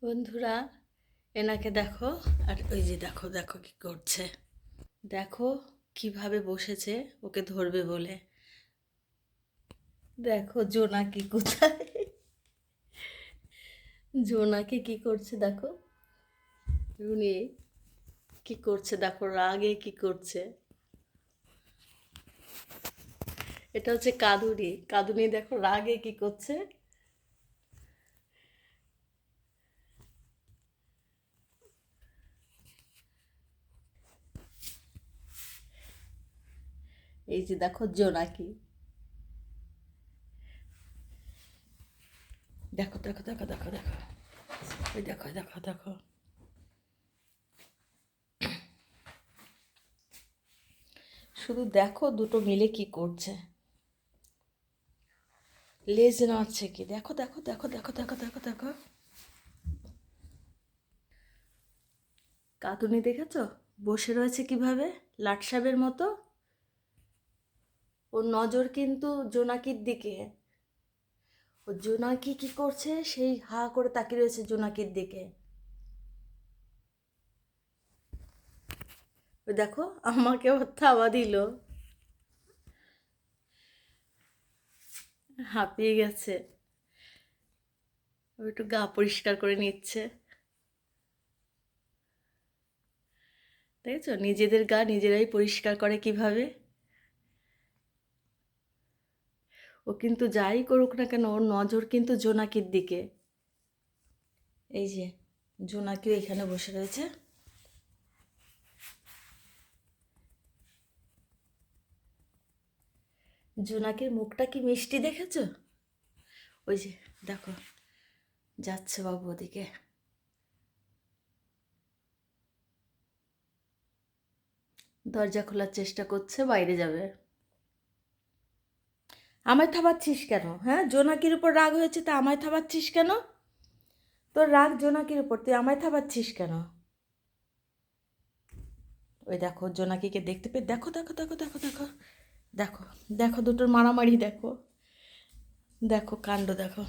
বন্ধুরা, এনাকে দেখো। আর ওই যে দেখো দেখো কি করছে, দেখো কিভাবে বসেছে ওকে ধরবে বলে। দেখো জোনাকি কোথায়, জোনাকি কি করছে দেখো। উনি কি করছে দেখো, রাগে কি করছে। এটা হচ্ছে কাদুনি, কাদুনি দেখো রাগে কি করছে। এই যে দেখো জোনাকি, দেখো দেখো দেখো দেখো দেখো, ওই দেখো দেখো দেখো। শুধু দেখো দুটো মিলে কি করছে, লেজ নাড়ছে কি, দেখো দেখো দেখো দেখো দেখো দেখো দেখো। কাতুনি দেখেছ বসে রয়েছে কিভাবে, লাটসাবের মতো। ওর নজর কিন্তু জোনাকির দিকে। ও জোনাকি কি করছে সেই হা করে তাকিয়ে রয়েছে জোনাকির দিকে। ওই দেখো আমাকে ওর থাবা দিল, হাঁপিয়ে গেছে। ও একটু গা পরিষ্কার করে নিচ্ছে। দেখেছো নিজেদের গা নিজেরাই পরিষ্কার করে কিভাবে। ও কিন্তু যাই করুক না কেন ওর নজর কিন্তু জোনাকির দিকে। এই যে জোনাকিও এখানে বসে রয়েছে। জোনাকির মুখটা কি মিষ্টি দেখেছো। ওই যে দেখো যাচ্ছে বাবু ওদিকে। দরজা খোলার চেষ্টা করছে, বাইরে যাবে। আমায় থাবাচ্ছিস কেন? হ্যাঁ, জোনাকির উপর রাগ হয়েছে তা আমায় থাবাচ্ছিস কেন? তোর রাগ জোনাকির উপর, তুই আমায় থাবাচ্ছিস কেন? ওই দেখো জোনাকিকে দেখতে পেয়ে দেখো দেখো দেখো দেখো দেখো দেখো দেখো দুটোর মারামারি দেখো, দেখো কাণ্ড দেখো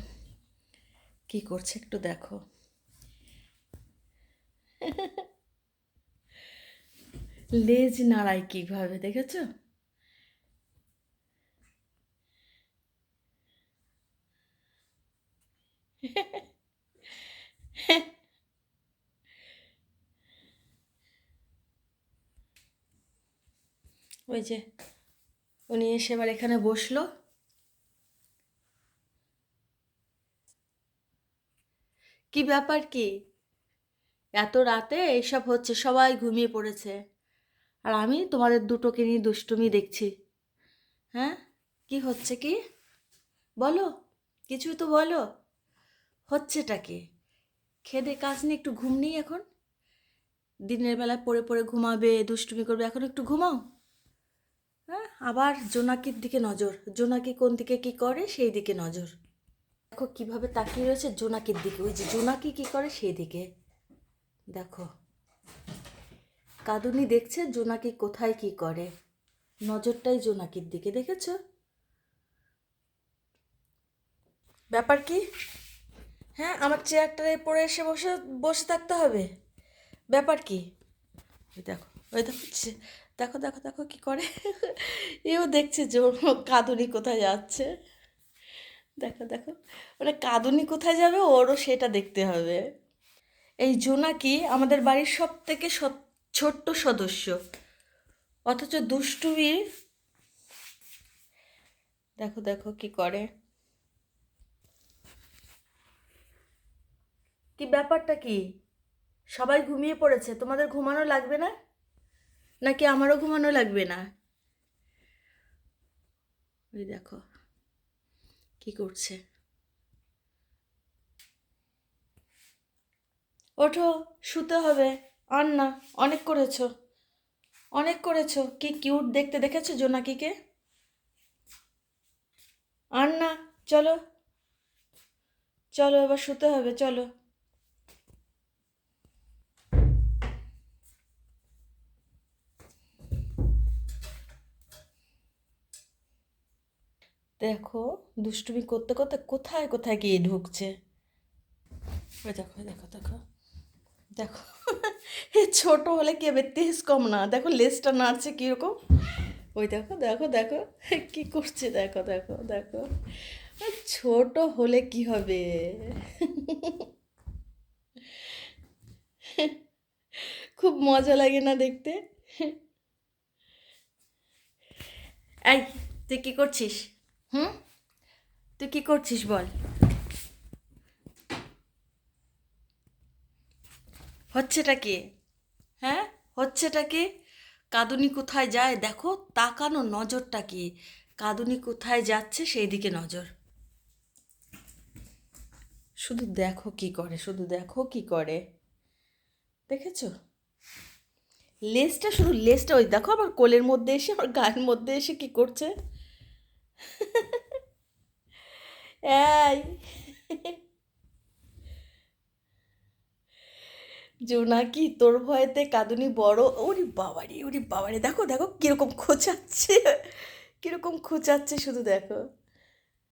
কি করছে একটু দেখো। লেজ নাড়ায় কিভাবে দেখেছো। ওই যে উনি এসে এবার এখানে বসলো। কি ব্যাপার কি, এত রাতে এইসব হচ্ছে, সবাই ঘুমিয়ে পড়েছে আর আমি তোমাদের দুটোকে নিয়ে দুষ্টুমি দেখছি। হ্যাঁ, কি হচ্ছে কি বলো, কিছুই তো বলো। হচ্ছেটা কি, খেদে কাজ নেই, একটু ঘুম নেই এখন। দিনের বেলা পড়ে পড়ে ঘুমাবে, দুষ্টুমি করবে, এখন একটু ঘুমাও। হ্যাঁ, আবার জোনাকির দিকে নজর, জোনাকি কোন দিকে কি করে সেই দিকে নজর। দেখো কিভাবে তাকিয়ে রয়েছে জোনাকির দিকে, ওই যে জোনাকি কি করে সেই দিকে দেখো। কাঁদুনি দেখছে জোনাকি কোথায় কি করে, নজরটাই জোনাকির দিকে, দেখেছ ব্যাপার কি। হ্যাঁ, আমার চেয়ারটায় পড়ে এসে বসে বসে থাকতে হবে, ব্যাপার কি। ওই দেখো, ওই দেখো দেখো দেখো দেখো কি করে। এও দেখছে যে ওর কাঁদুনি কোথায় যাচ্ছে। দেখো দেখো, ওরা কাঁদুনি কোথায় যাবে ওরও সেটা দেখতে হবে। এই জোনাকি আমাদের বাড়ির সব থেকে ছোট্ট সদস্য, অথচ দুষ্টুমি। দেখো দেখো কি করে, কি ব্যাপারটা কি। সবাই ঘুমিয়ে পড়েছে, তোমাদের ঘুমানো লাগবে না নাকি আমারও ঘুমানো লাগবে না। ওই দেখো কি করছে। ওঠো, শুতে হবে। আর না, অনেক করেছো, অনেক করেছো। কি কিউট দেখতে দেখেছো জোনাকিকে। আর না, চলো চলো এবার শুতে হবে, চলো। দেখো দুষ্টুমি করতে করতে কোথায় কোথায় গিয়ে ঢুকছে। ওই দেখো দেখো দেখো দেখো এ ছোট হলে কি হবে, তেজ কম না, দেখো লেজটা নাড়ছে কীরকম। ওই দেখো দেখো দেখো কি করছে, দেখো দেখো দেখো। ছোট হলে কি হবে। খুব মজা লাগে না দেখতে। এই, তুই কি করছিস? হুম, তুই কি করছিস বল। হচ্ছেটা কি? হ্যাঁ, হচ্ছেটা কি? কাঁদুনি কোথায় যায় দেখো, তাকানো নজরটা কি, কাঁদুনি কোথায় যাচ্ছে সেই দিকে নজর। শুধু দেখো কি করে, শুধু দেখো কি করে, দেখেছো? লেজটা, শুধু লেজটা, ওই দেখো আমার কোলের মধ্যে এসে, আমার গায়ের মধ্যে এসে কি করছে। এই জোনাকি, তোর ভয়েতে কাঁদুনি বড়, ওরে বাবারে দেখো দেখো কিরকম খোঁচাচ্ছে, কিরকম খোঁচাচ্ছে শুধু দেখো।